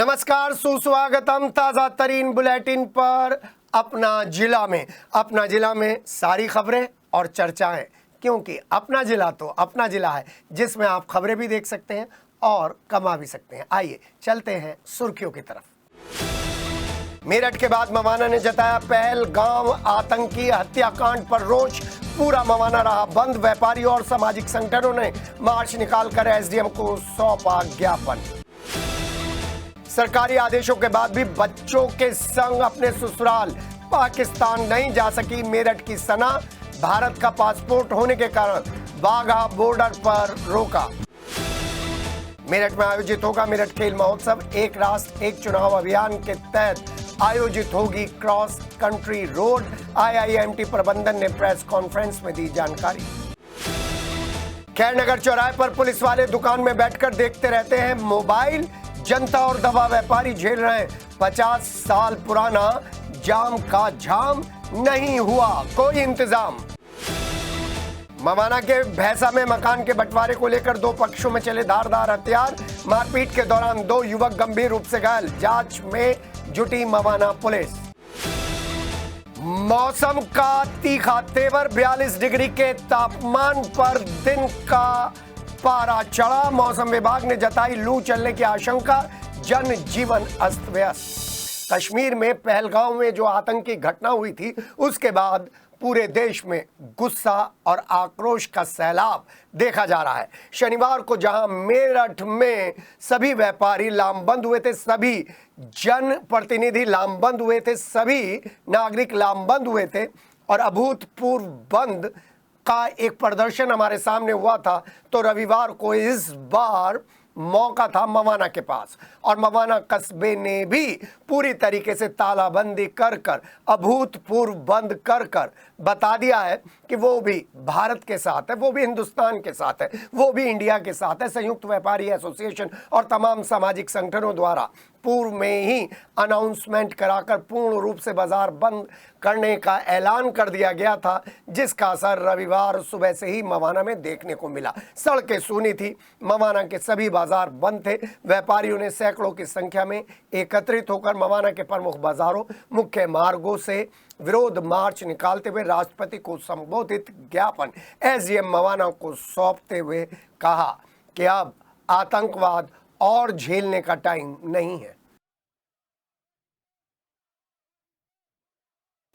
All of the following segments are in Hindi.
नमस्कार, सुस्वागतम ताज़ा तरीन बुलेटिन पर। अपना जिला में सारी खबरें और चर्चाएं, क्योंकि अपना जिला तो अपना जिला है जिसमें आप खबरें भी देख सकते हैं और कमा भी सकते हैं। आइए चलते हैं सुर्खियों की तरफ। मेरठ के बाद मवाना ने जताया पहलगाम आतंकी हत्याकांड पर रोष। पूरा मवाना रहा बंद। व्यापारी और सामाजिक संगठनों ने मार्च निकालकर एसडीएम को सौंपा ज्ञापन। सरकारी आदेशों के बाद भी बच्चों के संग अपने ससुराल पाकिस्तान नहीं जा सकी मेरठ की सना। भारत का पासपोर्ट होने के कारण वाघा बॉर्डर पर रोका। मेरठ में आयोजित होगा मेरठ खेल महोत्सव। एक राष्ट्र एक चुनाव अभियान के तहत आयोजित होगी क्रॉस कंट्री रोड। आईआईएमटी प्रबंधन ने प्रेस कॉन्फ्रेंस में दी जानकारी। खैरनगर चौराहे पर पुलिस वाले दुकान में बैठकर देखते रहते हैं मोबाइल। जनता और दवा व्यापारी झेल रहे हैं 50 साल पुराना जाम का झाम। नहीं हुआ कोई इंतजाम। मवाना के भैंसा में मकान के बंटवारे को लेकर दो पक्षों में चले धारदार हथियार। मारपीट के दौरान दो युवक गंभीर रूप से घायल। जांच में जुटी मवाना पुलिस। मौसम का तीखा तेवर। 42 डिग्री के तापमान पर दिन का पारा चढ़ा। मौसम विभाग ने जताई लू चलने की आशंका। जनजीवन अस्त व्यस्त। कश्मीर में पहलगाम में जो आतंकी घटना हुई थी उसके बाद पूरे देश में गुस्सा और आक्रोश का सैलाब देखा जा रहा है। शनिवार को जहां मेरठ में सभी व्यापारी लामबंद हुए थे, सभी जनप्रतिनिधि लामबंद हुए थे, सभी नागरिक लामबंद हुए थे और अभूतपूर्व बंद का एक प्रदर्शन हमारे सामने हुआ था, तो रविवार को इस बार मौका था मवाना के पास और मवाना कस्बे ने भी पूरी तरीके से तालाबंदी कर कर अभूतपूर्व बंद कर कर बता दिया है कि वो भी भारत के साथ है, वो भी हिंदुस्तान के साथ है, वो भी इंडिया के साथ है। संयुक्त व्यापारी एसोसिएशन और तमाम सामाजिक संगठनों द्वारा पूर्व में ही अनाउंसमेंट कराकर पूर्ण रूप से बाजार बंद करने का ऐलान कर दिया गया था, जिसका असर रविवार सुबह से ही मवाना में देखने को मिला। सड़कें सूनी थी, मवाना के सभी बाजार बंद थे। व्यापारियों ने सैकड़ों की संख्या में एकत्रित होकर मवाना के प्रमुख बाजारों, मुख्य मार्गों से विरोध मार्च निकालते हुए राष्ट्रपति को संबोधित ज्ञापन एसडीएम मवाना को सौंपते हुए कहा कि अब आतंकवाद और झेलने का टाइम नहीं है।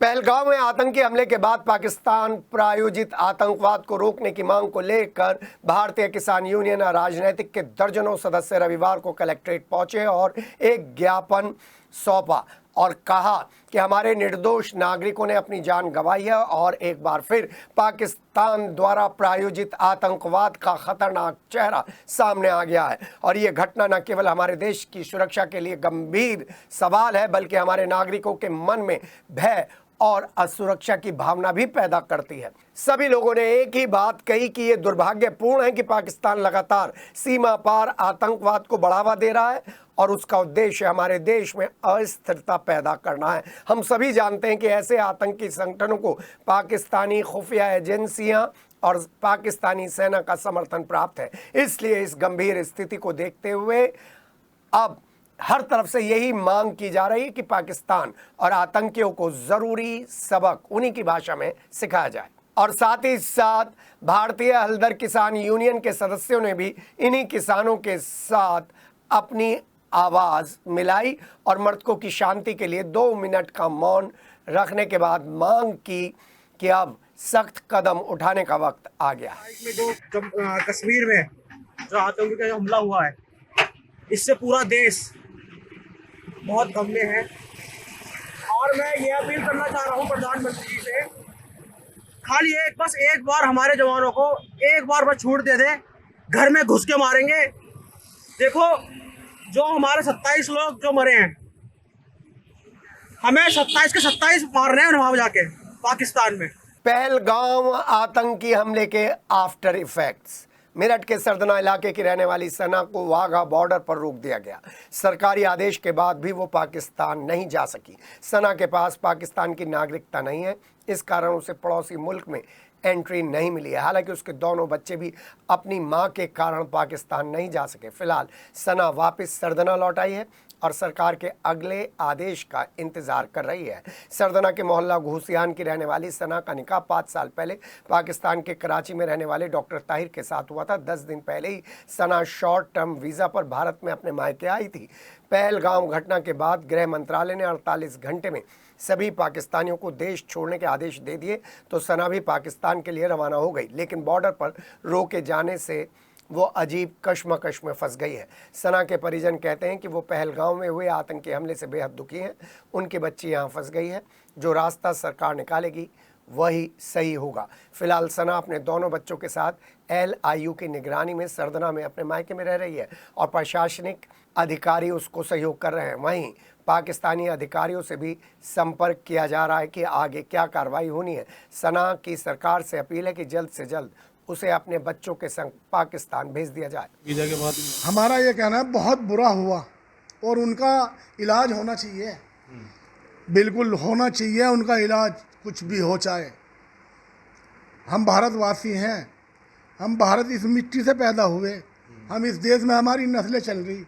पहलगाम में आतंकी हमले के बाद पाकिस्तान प्रायोजित आतंकवाद को रोकने की मांग को लेकर भारतीय किसान यूनियन और राजनीतिक के दर्जनों सदस्य रविवार को कलेक्ट्रेट पहुंचे और एक ज्ञापन सौंपा और कहा कि हमारे निर्दोष नागरिकों ने अपनी जान गंवाई है और एक बार फिर पाकिस्तान द्वारा प्रायोजित आतंकवाद का खतरनाक चेहरा सामने आ गया है। और ये घटना न केवल हमारे देश की सुरक्षा के लिए गंभीर सवाल है, बल्कि हमारे नागरिकों के मन में भय और असुरक्षा की भावना भी पैदा करती है। सभी लोगों ने एक ही बात कही कि ये दुर्भाग्यपूर्ण है कि पाकिस्तान लगातार सीमा पार आतंकवाद को बढ़ावा दे रहा है और उसका उद्देश्य हमारे देश में अस्थिरता पैदा करना है। हम सभी जानते हैं कि ऐसे आतंकी संगठनों को पाकिस्तानी खुफिया एजेंसियां और पाकिस्तानी सेना का समर्थन प्राप्त है। इसलिए इस गंभीर स्थिति को देखते हुए अब हर तरफ से यही मांग की जा रही है कि पाकिस्तान और आतंकियों को जरूरी सबक उन्हीं की भाषा में सिखाया जाए। और साथ ही साथ भारतीय हलदर किसान यूनियन के सदस्यों ने भी इन्हीं किसानों के साथ अपनी आवाज मिलाई और मृतकों की शांति के लिए 2 मिनट का मौन रखने के बाद मांग की कि अब सख्त कदम उठाने का वक्त आ गया है। कश्मीर में जो आतंकी का हमला हुआ है, इससे पूरा देश बहुत गम में है और मैं ये अपील करना चाह रहा हूँ प्रधानमंत्री जी से, खाली बस एक बार हमारे जवानों को एक बार बस छूट दे दे, घर में घुस के मारेंगे। देखो, जो हमारे 27 लोग जो मरे हैं, हमें 27 के 27 मार रहे हैं वहां जाके पाकिस्तान में। पहलगाम आतंकी हमले के आफ्टर इफेक्ट्स। मेरठ के सरदना इलाके की रहने वाली सना को वाघा बॉर्डर पर रोक दिया गया। सरकारी आदेश के बाद भी वो पाकिस्तान नहीं जा सकी। सना के पास पाकिस्तान की नागरिकता नहीं है, इस कारण उसे पड़ोसी मुल्क में एंट्री नहीं मिली है। हालांकि उसके दोनों बच्चे भी अपनी मां के कारण पाकिस्तान नहीं जा सके। फिलहाल सना वापस सरदना लौट आई है और सरकार के अगले आदेश का इंतजार कर रही है। सरदना के मोहल्ला घूसियान की रहने वाली सना का निकाह 5 साल पहले पाकिस्तान के कराची में रहने वाले डॉक्टर ताहिर के साथ हुआ था। 10 दिन पहले ही सना शॉर्ट टर्म वीज़ा पर भारत में अपने मायके आई थी। पहलगाम घटना के बाद गृह मंत्रालय ने 48 घंटे में सभी पाकिस्तानियों को देश छोड़ने के आदेश दे दिए तो सना भी पाकिस्तान के लिए रवाना हो गई, लेकिन बॉर्डर पर रोके जाने से वो अजीब कश्मकश में फंस गई है। सना के परिजन कहते हैं कि वो पहलगाम में हुए आतंकी हमले से बेहद दुखी हैं। उनकी बच्ची यहाँ फंस गई है। जो रास्ता सरकार निकालेगी वही सही होगा। फिलहाल सना अपने दोनों बच्चों के साथ LIU की निगरानी में सरदना में अपने मायके में रह रही है और प्रशासनिक अधिकारी उसको सहयोग कर रहे हैं। वहीं पाकिस्तानी अधिकारियों से भी संपर्क किया जा रहा है कि आगे क्या कार्रवाई होनी है। सना की सरकार से अपील है कि जल्द से जल्द उसे अपने बच्चों के संग पाकिस्तान भेज दिया जाए। वीज़ा के बाद हमारा ये कहना है बहुत बुरा हुआ और उनका इलाज होना चाहिए, बिल्कुल होना चाहिए उनका इलाज, कुछ भी हो चाहे। हम भारतवासी हैं, हम भारत इस मिट्टी से पैदा हुए, हम इस देश में हमारी नस्लें चल रही,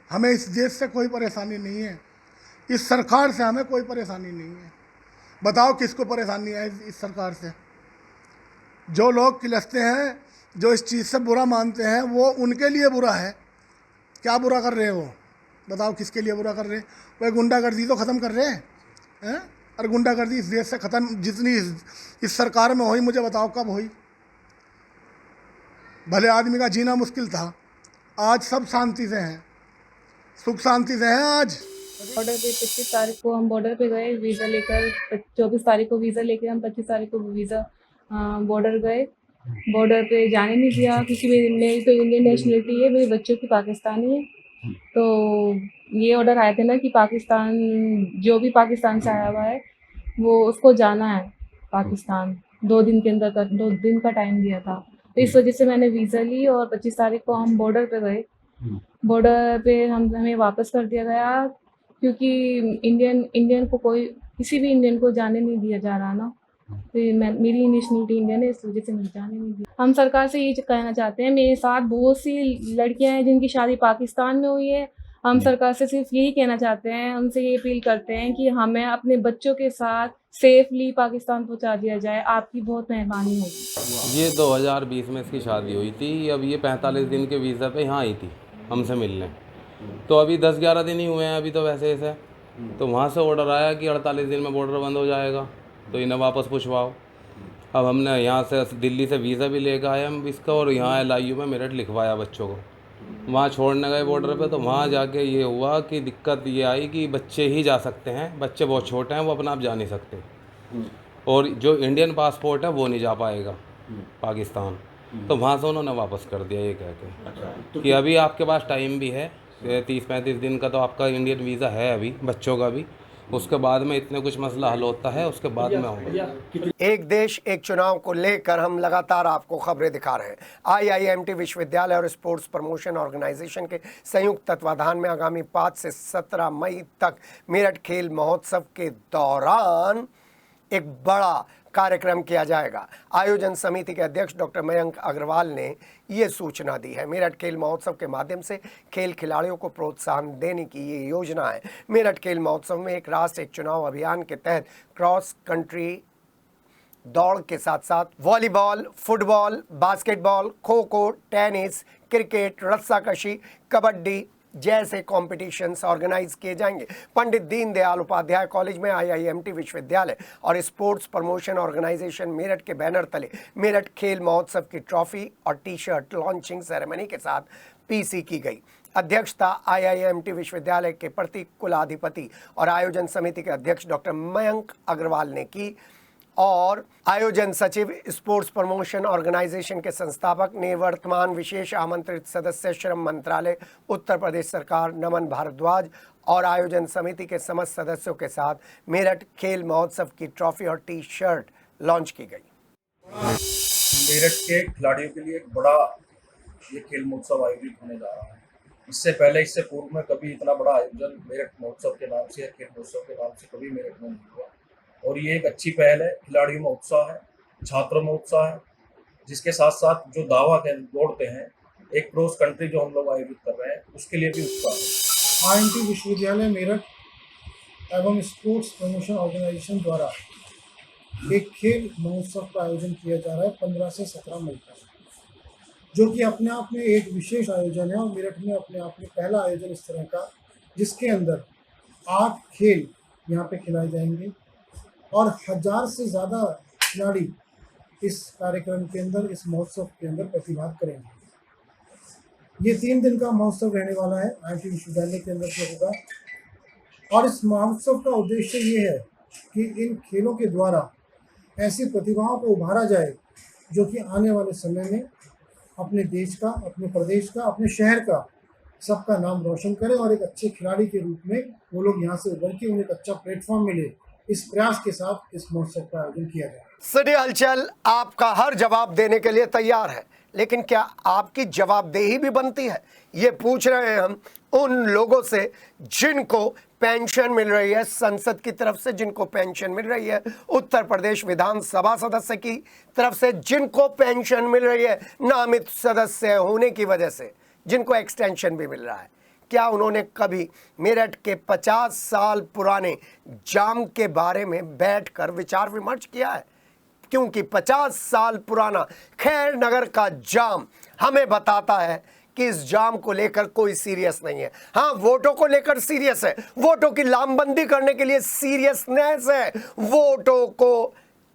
हमें इस देश से कोई परेशानी नहीं है, इस सरकार से हमें कोई परेशानी नहीं है। बताओ किसको परेशानी है इस सरकार से? जो लोग किलसते हैं, जो इस चीज़ से बुरा मानते हैं, वो उनके लिए बुरा है। क्या बुरा कर रहे हैं वो? बताओ किसके लिए बुरा कर रहे हैं? वह गुंडागर्दी तो ख़त्म कर रहे हैं। और गुंडागर्दी इस देश से ख़त्म जितनी इस सरकार में हुई, मुझे बताओ कब हुई? भले आदमी का जीना मुश्किल था, आज सब शांति से हैं, सुख शांति से हैं आज। बॉर्डर पे 25 तारीख को हम बॉर्डर पे गए वीज़ा लेकर। 24 तारीख को वीज़ा लेके हम 25 तारीख को वीज़ा बॉर्डर गए। बॉर्डर पे जाने नहीं दिया क्योंकि मेरी तो इंडियन नेशनलिटी है, मेरे बच्चों की पाकिस्तानी है। तो ये ऑर्डर आए थे ना कि पाकिस्तान, जो भी पाकिस्तान से आया हुआ है वो उसको जाना है पाकिस्तान। 2 दिन के अंदर 2 दिन का टाइम दिया था, तो इस वजह से मैंने वीज़ा ली और 25 तारीख को हम बॉर्डर पे गए। बॉर्डर पे हमें वापस कर दिया गया क्योंकि इंडियन को किसी भी इंडियन को जाने नहीं दिया जा रहा ना। तो मेरी नेशनलिटी इंडियन है, इस वजह से मुझे जाने नहीं दिया। हम सरकार से ये कहना चाहते हैं, मेरे साथ बहुत सी लड़कियां हैं जिनकी शादी पाकिस्तान में हुई है। हम सरकार से सिर्फ यही कहना चाहते हैं, उनसे ये अपील करते हैं कि हमें अपने बच्चों के साथ सेफली पाकिस्तान पहुंचा दिया जाए। आपकी बहुत मेहरबानी होगी। ये 2020 में इसकी शादी हुई थी। अब ये 45 दिन के वीज़ा पे यहाँ आई थी हमसे मिलने। तो अभी 10-11 दिन ही हुए हैं अभी तो वैसे ऐसे। तो वहाँ से ऑर्डर आया कि 48 दिन में बॉर्डर बंद हो जाएगा, तो इन्हें वापस पूछवाओ। अब हमने यहाँ से दिल्ली से वीज़ा भी लेकर आए हम इसका, और यहाँ LIU में मेरठ लिखवाया बच्चों को। वहाँ छोड़ने गए बॉर्डर पे, तो वहाँ जाके ये हुआ कि दिक्कत ये आई कि बच्चे ही जा सकते हैं, बच्चे बहुत छोटे हैं, वो अपना आप जा नहीं सकते। और जो इंडियन पासपोर्ट है वो नहीं जा पाएगा पाकिस्तान। तो वहाँ से उन्होंने वापस कर दिया ये कह के कि अभी आपके पास टाइम भी है 30-35 दिन का, तो आपका इंडियन वीज़ा है अभी बच्चों का भी, उसके बाद में इतने कुछ मसला हल होता है, उसके बाद में होगा। एक देश एक चुनाव को लेकर हम लगातार आपको खबरें दिखा रहे हैं। IIMT विश्वविद्यालय और स्पोर्ट्स प्रमोशन ऑर्गेनाइजेशन के संयुक्त तत्वाधान में आगामी 5 से 17 मई तक मेरठ खेल महोत्सव के दौरान एक बड़ा कार्यक्रम किया जाएगा। आयोजन समिति के अध्यक्ष डॉक्टर मयंक अग्रवाल ने ये सूचना दी है। मेरठ खेल महोत्सव के माध्यम से खेल खिलाड़ियों को प्रोत्साहन देने की ये योजना है। मेरठ खेल महोत्सव में एक राष्ट्र एक चुनाव अभियान के तहत क्रॉस कंट्री दौड़ के साथ साथ volleyball, football, basketball, kho kho, tennis, cricket, रस्साकशी, kabaddi जैसे कॉम्पिटिशन्स ऑर्गेनाइज किए जाएंगे। पंडित दीनदयाल उपाध्याय कॉलेज में IIMT विश्वविद्यालय और स्पोर्ट्स प्रमोशन ऑर्गेनाइजेशन मेरठ के बैनर तले मेरठ खेल महोत्सव की ट्रॉफी और टी-शर्ट लॉन्चिंग सेरेमनी के साथ PC की गई। अध्यक्षता IIMT विश्वविद्यालय के प्रति कुलाधिपति और आयोजन समिति के अध्यक्ष डॉक्टर मयंक अग्रवाल ने की और आयोजन सचिव स्पोर्ट्स प्रमोशन ऑर्गेनाइजेशन के संस्थापक निवर्तमान विशेष आमंत्रित सदस्य श्रम मंत्रालय उत्तर प्रदेश सरकार नमन भारद्वाज और आयोजन समिति के समस्त सदस्यों के साथ मेरठ खेल महोत्सव की ट्रॉफी और टी-शर्ट लॉन्च की गई। मेरठ के खिलाड़ियों के लिए एक बड़ा ये खेल महोत्सव आयोजित होने जा रहा है। इससे पूर्व में कभी इतना बड़ा आयोजन मेरठ महोत्सव के नाम से या खेल महोत्सव के नाम से कभी मेरठ में नहीं हुआ, और ये एक अच्छी पहल है। खिलाड़ियों में उत्साह है छात्रों में उत्साह है, जिसके साथ साथ जो दावा के दौड़ते हैं एक क्रॉस कंट्री जो हम लोग आयोजित कर रहे हैं उसके लिए भी उत्साह है। IMT विश्वविद्यालय मेरठ एवं स्पोर्ट्स प्रमोशन ऑर्गेनाइजेशन द्वारा एक खेल महोत्सव का आयोजन किया जा रहा है 15 से 17 मई तक, जो कि अपने आप में एक विशेष आयोजन है और मेरठ में अपने आप में पहला आयोजन इस तरह का, जिसके अंदर 8 खेल यहाँ पे खिलाए जाएंगे और 1000 से ज़्यादा खिलाड़ी इस कार्यक्रम के अंदर, इस महोत्सव के अंदर प्रतिभाग करेंगे। ये 3 दिन का महोत्सव रहने वाला है, IMT विश्वविद्यालय के अंदर से होगा और इस महोत्सव का उद्देश्य ये है कि इन खेलों के द्वारा ऐसी प्रतिभाओं को उभारा जाए जो कि आने वाले समय में अपने देश का, अपने प्रदेश का, अपने शहर का, सबका नाम रोशन करें और एक अच्छे खिलाड़ी के रूप में वो लोग यहाँ से उभर के उन्हें एक अच्छा प्लेटफॉर्म मिले। इस प्रयास के साथ इस महोत्सव का आयोजन किया जाए। सिटी हलचल आपका हर जवाब देने के लिए तैयार है, लेकिन क्या आपकी जवाबदेही भी बनती है? ये पूछ रहे हैं हम उन लोगों से जिनको पेंशन मिल रही है संसद की तरफ से, जिनको पेंशन मिल रही है उत्तर प्रदेश विधानसभा सदस्य की तरफ से, जिनको पेंशन मिल रही है नामित सदस्य होने की वजह से, जिनको एक्सटेंशन भी मिल रहा है। क्या उन्होंने कभी मेरठ के 50 साल पुराने जाम के बारे में बैठकर विचार विमर्श किया है? क्योंकि 50 साल पुराना खैर नगर का जाम हमें बताता है कि इस जाम को लेकर कोई सीरियस नहीं है। हाँ, वोटों को लेकर सीरियस है, वोटों की लामबंदी करने के लिए सीरियसनेस है, वोटों को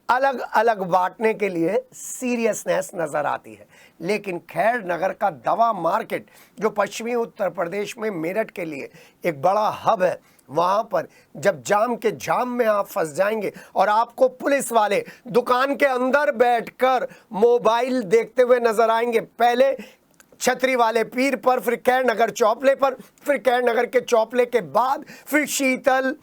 अलग अलग बांटने के लिए सीरियसनेस नजर आती है। लेकिन खैर नगर का दवा मार्केट जो पश्चिमी उत्तर प्रदेश में मेरठ के लिए एक बड़ा हब है, वहाँ पर जब जाम के जाम में आप फंस जाएंगे और आपको पुलिस वाले दुकान के अंदर बैठकर मोबाइल देखते हुए नजर आएंगे, पहले छतरी वाले पीर पर, फिर खैर नगर चौपले पर, फिर खैर नगर के चौपले के बाद फिर शीतल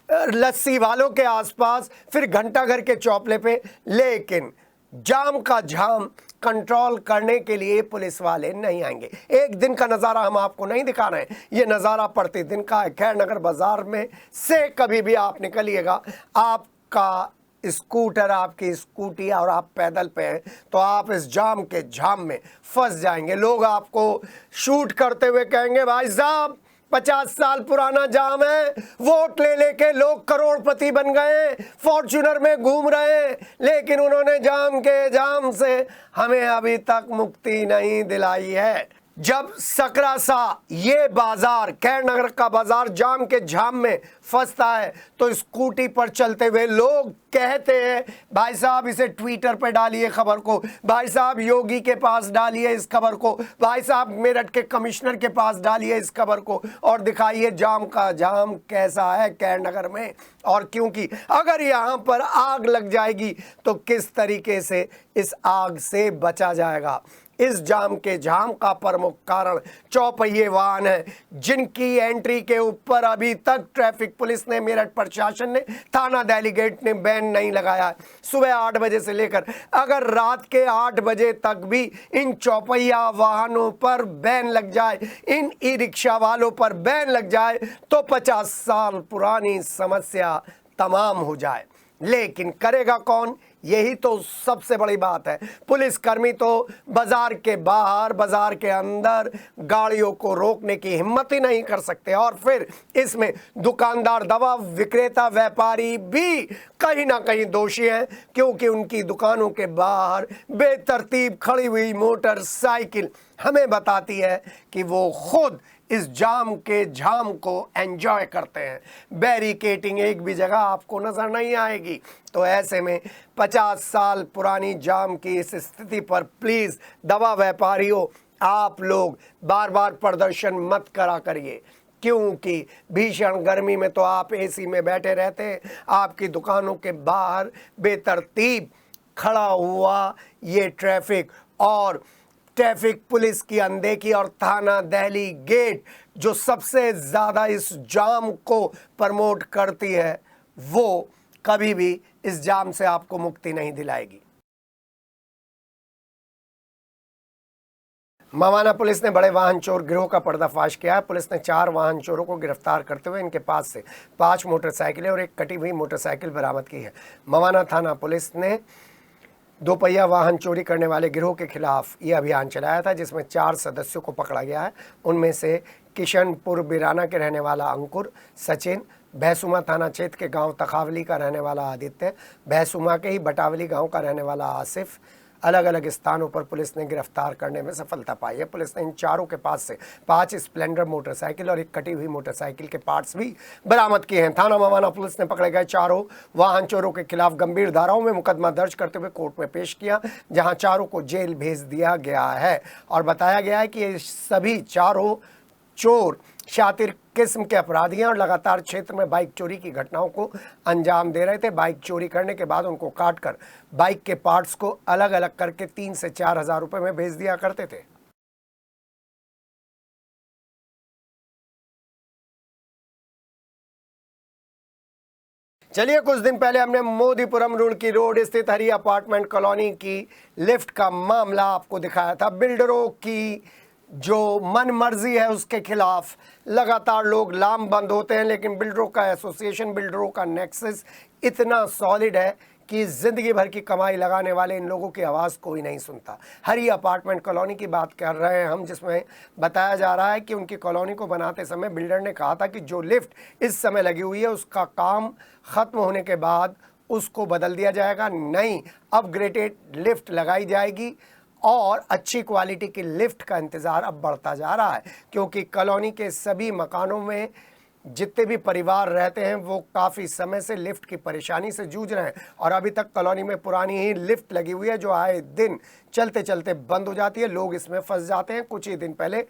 लस्सी वालों के आसपास, फिर घंटाघर के चौपले पे, लेकिन जाम का जाम कंट्रोल करने के लिए पुलिस वाले नहीं आएंगे। एक दिन का नज़ारा हम आपको नहीं दिखा रहे हैं, ये नज़ारा प्रतिदिन का है। खैर नगर बाजार में से कभी भी आप निकलिएगा, आपका स्कूटर, आपकी स्कूटी और आप पैदल पे हैं तो आप इस जाम के जाम में फंस जाएंगे। लोग आपको शूट करते हुए कहेंगे, भाई साहब 50 साल पुराना जाम है, वोट ले लेके लोग करोड़पति बन गए, फॉर्च्यूनर में घूम रहे, लेकिन उन्होंने जाम के जाम से हमें अभी तक मुक्ति नहीं दिलाई है। जब सकरा सा ये बाजार, खैर नगर का बाजार जाम के जाम में फंसता है तो स्कूटी पर चलते हुए लोग कहते हैं, भाई साहब इसे ट्विटर पे डालिए खबर को, भाई साहब योगी के पास डालिए इस खबर को, भाई साहब मेरठ के कमिश्नर के पास डालिए इस खबर को और दिखाइए जाम का जाम कैसा है खैर नगर में। और क्योंकि अगर यहाँ पर आग लग जाएगी तो किस तरीके से इस आग से बचा जाएगा। इस जाम के जाम का प्रमुख कारण चौपहिए वाहन है, जिनकी एंट्री के ऊपर अभी तक ट्रैफिक पुलिस ने, मेरठ प्रशासन ने, थाना डेलीगेट ने बैन नहीं लगाया है। सुबह 8 बजे से लेकर अगर रात के 8 बजे तक भी इन चौपहिया वाहनों पर बैन लग जाए, इन ई रिक्शा वालों पर बैन लग जाए तो 50 साल पुरानी समस्या तमाम हो जाए। लेकिन करेगा कौन? यही तो सबसे बड़ी बात है। पुलिसकर्मी तो बाजार के बाहर, बाजार के अंदर गाड़ियों को रोकने की हिम्मत ही नहीं कर सकते। और फिर इसमें दुकानदार, दवा विक्रेता, व्यापारी भी कहीं ना कहीं दोषी हैं, क्योंकि उनकी दुकानों के बाहर बेतरतीब खड़ी हुई मोटरसाइकिल हमें बताती है कि वो खुद इस जाम के जाम को एंजॉय करते हैं। बैरिकेटिंग एक भी जगह आपको नज़र नहीं आएगी। तो ऐसे में 50 साल पुरानी जाम की इस स्थिति पर प्लीज़ दवा व्यापारियों, आप लोग बार बार प्रदर्शन मत करा करिए, क्योंकि भीषण गर्मी में तो आप एसी में बैठे रहते हैं, आपकी दुकानों के बाहर बेतरतीब खड़ा हुआ ये ट्रैफिक और ट्रैफिक पुलिस की अनदेखी और थाना दहली गेट जो सबसे ज़्यादा इस जाम को प्रमोट करती है, वो कभी भी इस जाम से आपको मुक्ति नहीं दिलाएगी। मवाना पुलिस ने बड़े वाहन चोर गिरोह का पर्दाफाश किया है। पुलिस ने 4 वाहन चोरों को गिरफ्तार करते हुए इनके पास से 5 मोटरसाइकिलें और एक कटी हुई मोटरसाइकिल बरामद की है। मवाना थाना पुलिस ने दोपहिया वाहन चोरी करने वाले गिरोह के खिलाफ ये अभियान चलाया था, जिसमें 4 सदस्यों को पकड़ा गया है। उनमें से किशनपुर बिराना के रहने वाला अंकुर, सचिन, भैंसुमा थाना क्षेत्र के गांव तखावली का रहने वाला आदित्य, भैंसुमा के ही बटावली गांव का रहने वाला आसिफ अलग अलग स्थानों पर पुलिस ने गिरफ्तार करने में सफलता पाई है। पुलिस ने इन चारों के पास से 5 स्प्लेंडर मोटरसाइकिल और एक कटी हुई मोटरसाइकिल के पार्ट्स भी बरामद किए हैं। थाना मवाना पुलिस ने पकड़े गए चारों वाहन चोरों के खिलाफ गंभीर धाराओं में मुकदमा दर्ज करते हुए कोर्ट में पेश किया, जहां चारों को जेल भेज दिया गया है और बताया गया है कि ये सभी चारों चोर शातिर किस्म के अपराधी हैं और लगातार क्षेत्र में बाइक चोरी की घटनाओं को अंजाम दे रहे थे। बाइक चोरी करने के बाद उनको काटकर बाइक के पार्ट्स को अलग अलग करके 3 से 4 हज़ार रुपए में बेच दिया करते थे। चलिए, कुछ दिन पहले हमने मोदीपुरम रुड़की रोड स्थित हरी अपार्टमेंट कॉलोनी की लिफ्ट का मामला आपको दिखाया था। बिल्डरों की जो मन मर्जी है उसके खिलाफ लगातार लोग लामबंद होते हैं, लेकिन बिल्डरों का एसोसिएशन, बिल्डरों का नेक्सस इतना सॉलिड है कि ज़िंदगी भर की कमाई लगाने वाले इन लोगों की आवाज़ कोई नहीं सुनता। हरी अपार्टमेंट कॉलोनी की बात कर रहे हैं हम, जिसमें बताया जा रहा है कि उनकी कॉलोनी को बनाते समय बिल्डर ने कहा था कि जो लिफ्ट इस समय लगी हुई है उसका काम ख़त्म होने के बाद उसको बदल दिया जाएगा, नई अपग्रेडेड लिफ्ट लगाई जाएगी और अच्छी क्वालिटी की लिफ्ट का इंतज़ार अब बढ़ता जा रहा है, क्योंकि कॉलोनी के सभी मकानों में जितने भी परिवार रहते हैं वो काफ़ी समय से लिफ्ट की परेशानी से जूझ रहे हैं और अभी तक कॉलोनी में पुरानी ही लिफ्ट लगी हुई है जो आए दिन चलते चलते बंद हो जाती है। लोग इसमें फंस जाते हैं। कुछ ही दिन पहले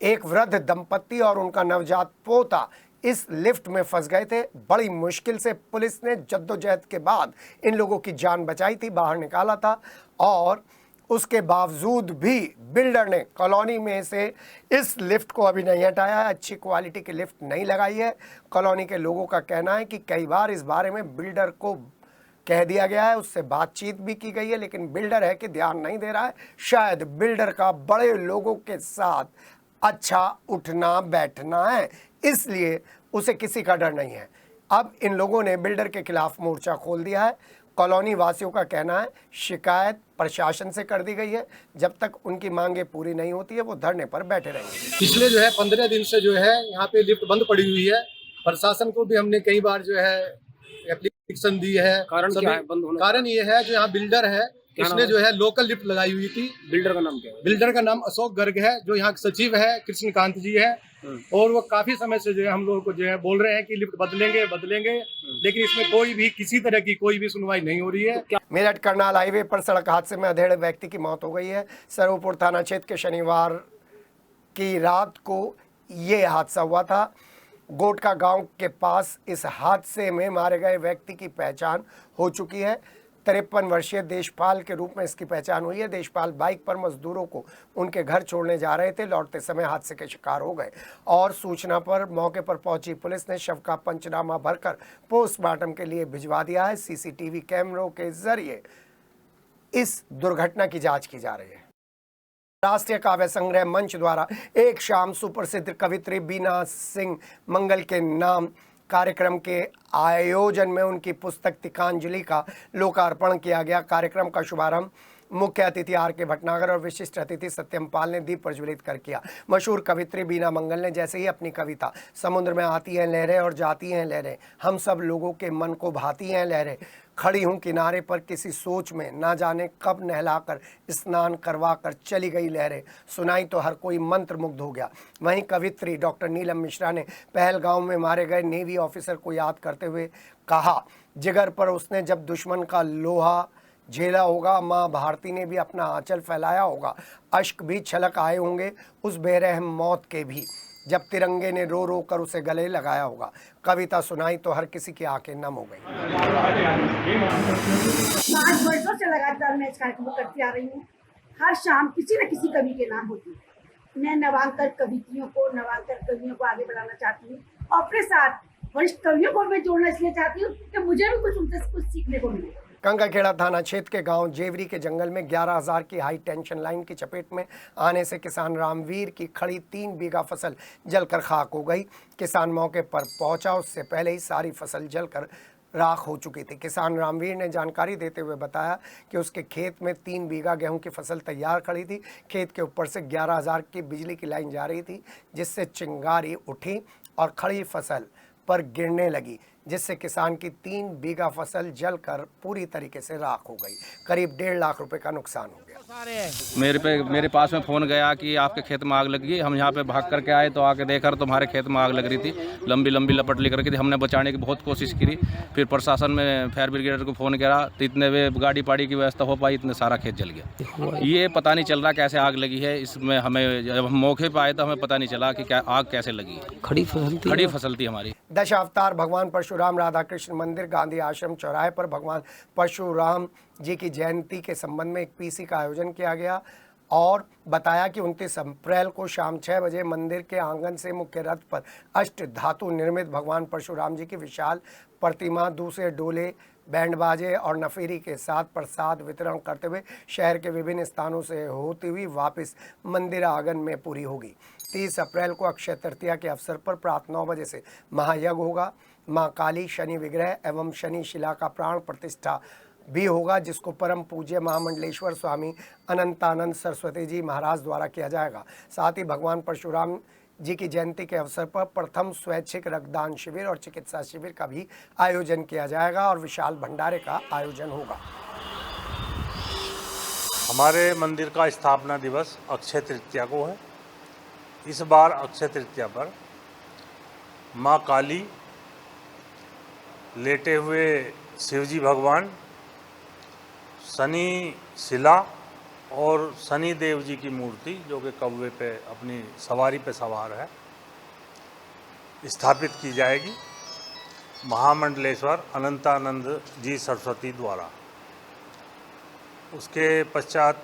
एक वृद्ध दंपत्ति और उनका नवजात पोता इस लिफ्ट में फंस गए थे। बड़ी मुश्किल से पुलिस ने जद्दोजहद के बाद इन लोगों की जान बचाई थी, बाहर निकाला था और उसके बावजूद भी बिल्डर ने कॉलोनी में से इस लिफ्ट को अभी नहीं हटाया है, अच्छी क्वालिटी की लिफ्ट नहीं लगाई है। कॉलोनी के लोगों का कहना है कि कई बार इस बारे में बिल्डर को कह दिया गया है, उससे बातचीत भी की गई है, लेकिन बिल्डर है कि ध्यान नहीं दे रहा है। शायद बिल्डर का बड़े लोगों के साथ अच्छा उठना बैठना है, इसलिए उसे किसी का डर नहीं है। अब इन लोगों ने बिल्डर के खिलाफ मोर्चा खोल दिया है। कॉलोनी वासियों का कहना है शिकायत प्रशासन से कर दी गई है, जब तक उनकी मांगे पूरी नहीं होती है वो धरने पर बैठे रहेंगे। पिछले 15 दिन से यहाँ पे लिफ्ट बंद पड़ी हुई है। प्रशासन को भी हमने कई बार एप्लीकेशन दी है। कारण क्या है बंद होने का? कारण ये है, जो यहाँ बिल्डर है इसने लोकल लिफ्ट लगाई हुई थी। बिल्डर का नाम क्या है? बिल्डर का नाम अशोक गर्ग है, जो यहाँ के सचिव है कृष्णकांत जी है। और वो काफी समय से हम लोगों को बोल रहे हैं कि लिफ्ट बदलेंगे, लेकिन इसमें कोई भी किसी तरह की कोई भी सुनवाई नहीं हो रही है। मेरठ करनाल हाईवे पर सड़क हादसे में अधेड़ व्यक्ति की मौत हो गई है। सरवपुर थाना क्षेत्र के शनिवार की रात को ये हादसा हुआ था। गोटका गांव के पास इस हादसे में मारे गए व्यक्ति की पहचान हो चुकी है। 53 वर्षीय देशपाल के रूप में इसकी पहचान हुई है। देशपाल बाइक पर मजदूरों को उनके घर छोड़ने जा रहे थे। लौटते समय हादसे के शिकार हो गए और सूचना पर मौके पर पहुंची पुलिस ने शव का पंचनामा भरकर पोस्टमार्टम के लिए भिजवा दिया है। सीसीटीवी कैमरों के जरिए इस दुर्घटना की जांच की जा रही है। राष्ट्रीय काव्य संग्रह मंच द्वारा एक शाम सुप्रसिद्ध कवित्री बीना सिंह मंगल के नाम कार्यक्रम के आयोजन में उनकी पुस्तक तिकांजलि का लोकार्पण किया गया। कार्यक्रम का शुभारंभ मुख्य अतिथि आर के भटनागर और विशिष्ट अतिथि सत्यम पाल ने दीप प्रज्वलित कर किया। मशहूर कवित्री बीना मंगल ने जैसे ही अपनी कविता समुद्र में आती हैं लहरें और जाती हैं लहरें, हम सब लोगों के मन को भाती हैं लहरें, खड़ी हूँ किनारे पर किसी सोच में, ना जाने कब नहलाकर स्नान करवा कर चली गई लहरें, सुनाई तो हर कोई मंत्र मुग्ध हो गया। वहीं कवित्री डॉक्टर नीलम मिश्रा ने पहलगांव में मारे गए नेवी ऑफिसर को याद करते हुए कहा, जिगर पर उसने जब दुश्मन का लोहा झेला होगा, माँ भारती ने भी अपना आंचल फैलाया होगा, अश्क भी छलक आए होंगे उस बेरहम मौत के भी, जब तिरंगे ने रो रो कर उसे गले लगाया होगा। कविता सुनाई तो हर किसी की आंखें नम हो गई। 5 वर्षों से लगातार मैं इस कार्यक्रम को करती आ रही हूँ। हर शाम किसी न किसी कवि के नाम होती है। मैं नवांतर कवियों को आगे बढ़ाना चाहती हूँ और अपने साथ वरिष्ठ कवियों को मैं जोड़ना इसलिए चाहती हूँ कि मुझे भी कुछ उनसे कुछ सीखने को मिले। कंकाखेड़ा थाना क्षेत्र के गांव जेवरी के जंगल में 11,000 की हाई टेंशन लाइन की चपेट में आने से किसान रामवीर की खड़ी 3 बीघा फसल जलकर खाक हो गई। किसान मौके पर पहुंचा, उससे पहले ही सारी फसल जलकर राख हो चुकी थी। किसान रामवीर ने जानकारी देते हुए बताया कि उसके खेत में 3 बीघा गेहूं की फसल तैयार खड़ी थी। खेत के ऊपर से 11,000 की बिजली की लाइन जा रही थी, जिससे चिंगारी उठी और खड़ी फसल पर गिरने लगी, जिससे किसान की 3 बीघा फसल जलकर पूरी तरीके से राख हो गई। करीब 1.5 लाख रुपए का नुकसान हो गया। मेरे पास में फ़ोन गया कि आपके खेत में आग लग गई। हम यहाँ पे भाग करके आए तो आके देखा तो हमारे खेत में आग लग रही थी, लंबी लंबी लपट लेकर के थी। हमने बचाने की बहुत कोशिश की, फिर प्रशासन में फायर ब्रिगेड को फ़ोन किया तो इतने वे गाड़ी पाड़ी की व्यवस्था हो पाई, इतने सारा खेत जल गया। ये पता नहीं चल रहा कैसे आग लगी है। इसमें हमें जब हम मौके पर आए तो हमें पता नहीं चला कि क्या आग कैसे लगी है। खड़ी फसल थी हमारी। दशावतार भगवान परशुराम राधा कृष्ण मंदिर गांधी आश्रम चौराहे पर भगवान परशुराम जी की जयंती के संबंध में एक पीसी का आयोजन किया गया और बताया कि 29 अप्रैल को शाम 6 बजे मंदिर के आंगन से मुख्य रथ पर अष्ट धातु निर्मित भगवान परशुराम जी की विशाल प्रतिमा दूसरे डोले, बैंड बाजे और नफीरी के साथ प्रसाद वितरण करते हुए शहर के विभिन्न स्थानों से होती हुई वापस मंदिर आंगन में पूरी होगी। 30 अप्रैल को अक्षय तृतीया के अवसर पर प्रातः 9 बजे से महायज्ञ होगा। मां काली, शनि विग्रह एवं शनि शिला का प्राण प्रतिष्ठा भी होगा, जिसको परम पूज्य महामंडलेश्वर स्वामी अनंतानंद सरस्वती जी महाराज द्वारा किया जाएगा। साथ ही भगवान परशुराम जी की जयंती के अवसर पर प्रथम स्वैच्छिक रक्तदान शिविर और चिकित्सा शिविर का भी आयोजन किया जाएगा और विशाल भंडारे का आयोजन होगा। हमारे मंदिर का स्थापना दिवस अक्षय तृतीया को है। इस बार अक्षय तृतीया पर माँ काली, लेटे हुए शिवजी भगवान, शनि शिला और शनि देव जी की मूर्ति जो कि कौवे पे अपनी सवारी पे सवार है, स्थापित की जाएगी महामंडलेश्वर अनंतानंद जी सरस्वती द्वारा। उसके पश्चात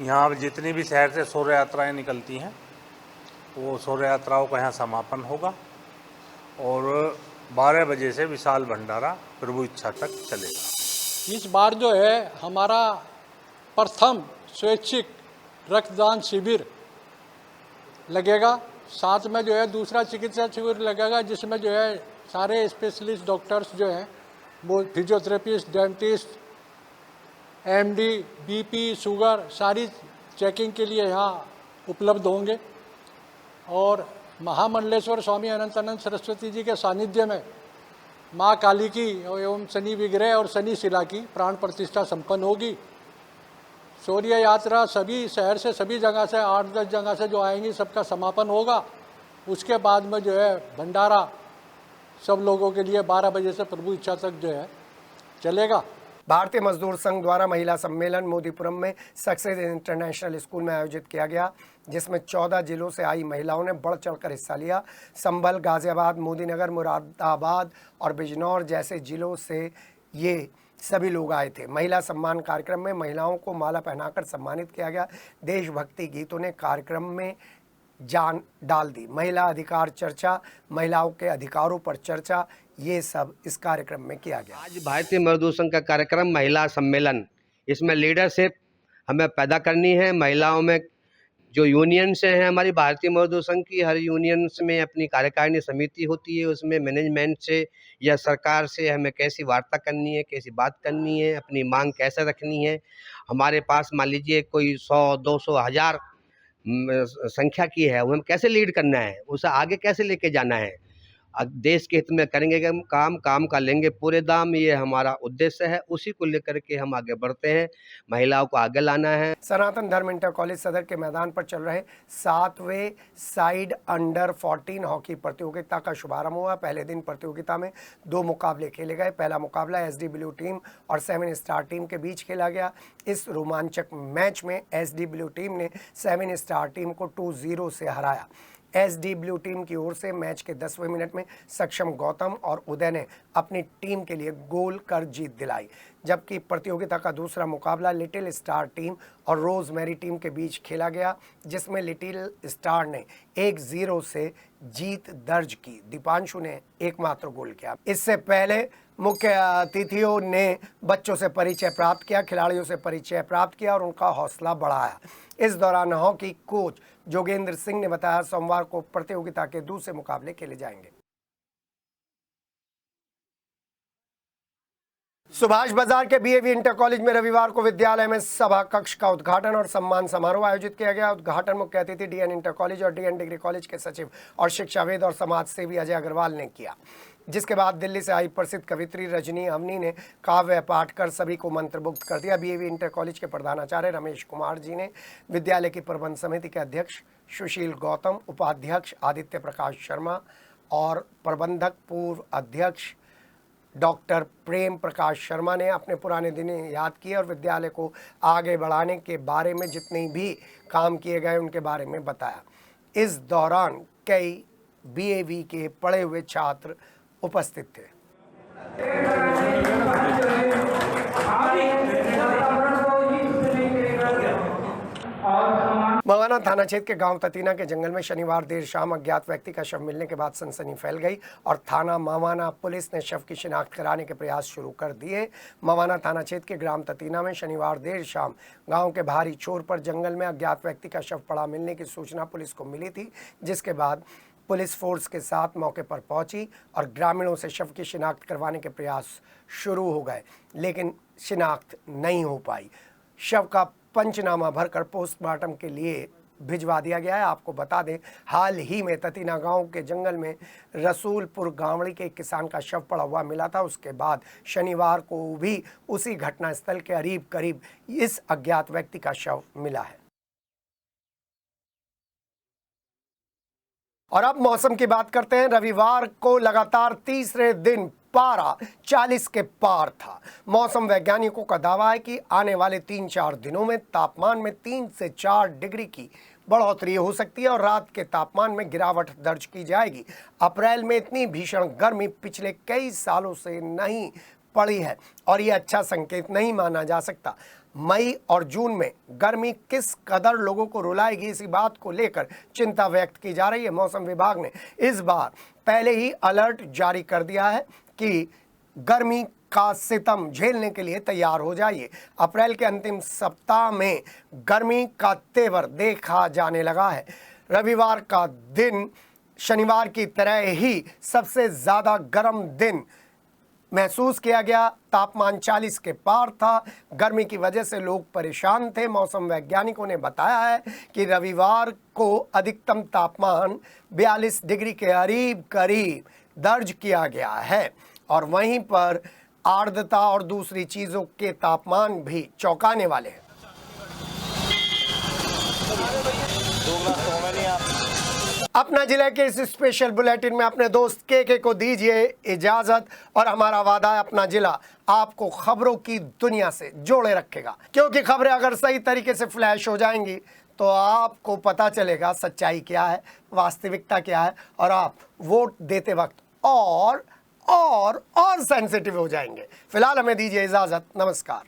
यहाँ जितनी भी शहर से शौर्य यात्राएँ निकलती हैं वो शौर्य यात्राओं का यहाँ समापन होगा और 12 बजे से विशाल भंडारा प्रभु इच्छा तक चलेगा। इस बार जो है हमारा प्रथम स्वैच्छिक रक्तदान शिविर लगेगा, साथ में जो है दूसरा चिकित्सा शिविर लगेगा, जिसमें जो है सारे स्पेशलिस्ट डॉक्टर्स जो हैं वो physiotherapist, dentist, MD, BP, sugar सारी चेकिंग के लिए यहाँ उपलब्ध होंगे। और महामंडलेश्वर स्वामी अनंतानंद सरस्वती जी के सानिध्य में माँ काली की एवं शनि विग्रह और शनि शिला की प्राण प्रतिष्ठा संपन्न होगी। शौर्य यात्रा सभी शहर से, सभी जगह से 8-10 जगह से जो आएंगी सबका समापन होगा। उसके बाद में जो है भंडारा सब लोगों के लिए 12 बजे से प्रभु इच्छा तक जो है चलेगा। भारतीय मजदूर संघ द्वारा महिला सम्मेलन मोदीपुरम में सक्सेस इंटरनेशनल स्कूल में आयोजित किया गया, जिसमें 14 जिलों से आई महिलाओं ने बढ़ चढ़कर हिस्सा लिया। संभल, गाजियाबाद, मोदीनगर, मुरादाबाद और बिजनौर जैसे जिलों से ये सभी लोग आए थे। महिला सम्मान कार्यक्रम में महिलाओं को माला पहनाकर सम्मानित किया गया। देशभक्ति गीतों ने कार्यक्रम में जान डाल दी। महिला अधिकार चर्चा, महिलाओं के अधिकारों पर चर्चा, ये सब इस कार्यक्रम में किया गया। आज भारतीय मजदूर संघ का कार्यक्रम महिला सम्मेलन, इसमें लीडरशिप हमें पैदा करनी है। महिलाओं में जो यूनियंस हैं हमारी भारतीय मजदूर संघ की, हर यूनियंस में अपनी कार्यकारिणी समिति होती है, उसमें मैनेजमेंट से या सरकार से हमें कैसी वार्ता करनी है, कैसी बात करनी है, अपनी मांग कैसे रखनी है। हमारे पास मान लीजिए कोई 100, 200, 1000 संख्या की है, वो हम कैसे लीड करना है, उसे आगे कैसे लेके जाना है। देश के हित में करेंगे काम का लेंगे पूरे दाम, ये हमारा उद्देश्य है। उसी को लेकर के हम आगे बढ़ते हैं, महिलाओं को आगे लाना है। सनातन धर्म इंटर कॉलेज सदर के मैदान पर चल रहे 7वें साइड अंडर 14 हॉकी प्रतियोगिता का शुभारंभ हुआ। पहले दिन प्रतियोगिता में 2 मुकाबले खेले गए। पहला मुकाबला एसडी ब्लू टीम और 7 स्टार टीम के बीच खेला गया। इस रोमांचक मैच में एसडी ब्लू टीम ने 7 स्टार टीम को 2-0 से हराया। एसडी ब्लू टीम की ओर से मैच के 10वें मिनट में सक्षम गौतम और उदय ने अपनी टीम के लिए गोल कर जीत दिलाई, जबकि प्रतियोगिता का दूसरा मुकाबला लिटिल स्टार टीम और रोजमेरी टीम के बीच खेला गया, जिसमें लिटिल स्टार ने 1-0 से जीत दर्ज की। दीपांशु ने एकमात्र गोल किया। इससे पहले मुख्य अतिथियों ने बच्चों से परिचय प्राप्त किया, खिलाड़ियों से परिचय प्राप्त किया और उनका हौसला बढ़ाया। इस दौरान हॉकी कोच जोगेंद्र सिंह ने बताया सोमवार को प्रतियोगिता के दूसरे मुकाबले खेले जाएंगे। सुभाष बाजार के बीएवी इंटर कॉलेज में रविवार को विद्यालय में सभा कक्ष का उद्घाटन और सम्मान समारोह आयोजित किया गया। उद्घाटन मुख्य अतिथि डीएन इंटर कॉलेज और डीएन डिग्री कॉलेज के सचिव और शिक्षावेद और समाज सेवी अजय अग्रवाल ने किया, जिसके बाद दिल्ली से आई प्रसिद्ध कवित्री रजनी अवनी ने काव्य पाठ कर सभी को मंत्रमुग्ध कर दिया। बीएवी इंटर कॉलेज के प्रधानाचार्य रमेश कुमार जी ने विद्यालय की प्रबंध समिति के अध्यक्ष सुशील गौतम, उपाध्यक्ष आदित्य प्रकाश शर्मा और प्रबंधक पूर्व अध्यक्ष डॉक्टर प्रेम प्रकाश शर्मा ने अपने पुराने दिन याद किए और विद्यालय को आगे बढ़ाने के बारे में जितने भी काम किए गए उनके बारे में बताया। इस दौरान कई बीएवी के पढ़े हुए छात्र उपस्थित थे। मवाना थाना क्षेत्र के गांव ततीना के जंगल में शनिवार देर शाम अज्ञात व्यक्ति का शव मिलने के बाद सनसनी फैल गई और थाना मवाना पुलिस ने शव की शिनाख्त कराने के प्रयास शुरू कर दिए। मवाना थाना क्षेत्र के ग्राम ततीना में शनिवार देर शाम गांव के भारी छोर पर जंगल में अज्ञात व्यक्ति का शव पड़ा मिलने की सूचना पुलिस को मिली थी, जिसके बाद पुलिस फोर्स के साथ मौके पर पहुंची और ग्रामीणों से शव की शिनाख्त करवाने के प्रयास शुरू हो गए, लेकिन शिनाख्त नहीं हो पाई। शव का पंचनामा भरकर पोस्टमार्टम के लिए भिजवा दिया गया है। आपको बता दें, हाल ही में ततीना गांव के जंगल में रसूलपुर गांवड़ी के किसान का शव पड़ा हुआ मिला था। उसके बाद शनिवार को भी उसी घटनास्थल के करीब इस अज्ञात व्यक्ति का शव मिला है। और अब मौसम की बात करते हैं। रविवार को लगातार तीसरे दिन पारा 40 के पार था। मौसम वैज्ञानिकों का दावा है कि आने वाले 3-4 दिनों में तापमान में 3 से 4 डिग्री की बढ़ोतरी हो सकती है और रात के तापमान में गिरावट दर्ज की जाएगी। अप्रैल में इतनी भीषण गर्मी पिछले कई सालों से नहीं पड़ी है और ये अच्छा संकेत नहीं माना जा सकता। मई और जून में गर्मी किस कदर लोगों को रुलाएगी, इसी बात को लेकर चिंता व्यक्त की जा रही है। मौसम विभाग ने इस बार पहले ही अलर्ट जारी कर दिया है कि गर्मी का सितम झेलने के लिए तैयार हो जाइए। अप्रैल के अंतिम सप्ताह में गर्मी का तेवर देखा जाने लगा है। रविवार का दिन शनिवार की तरह ही सबसे ज़्यादा गर्म दिन महसूस किया गया। तापमान 40 के पार था। गर्मी की वजह से लोग परेशान थे। मौसम वैज्ञानिकों ने बताया है कि रविवार को अधिकतम तापमान 42 डिग्री के करीब दर्ज किया गया है और वहीं पर आर्द्रता और दूसरी चीज़ों के तापमान भी चौंकाने वाले हैं। अपना जिले के इस स्पेशल बुलेटिन में अपने दोस्त के को दीजिए इजाजत और हमारा वादा है अपना जिला आपको खबरों की दुनिया से जोड़े रखेगा, क्योंकि खबरें अगर सही तरीके से फ्लैश हो जाएंगी तो आपको पता चलेगा सच्चाई क्या है, वास्तविकता क्या है और आप वोट देते वक्त और सेंसिटिव हो जाएंगे। फिलहाल हमें दीजिए इजाजत। नमस्कार।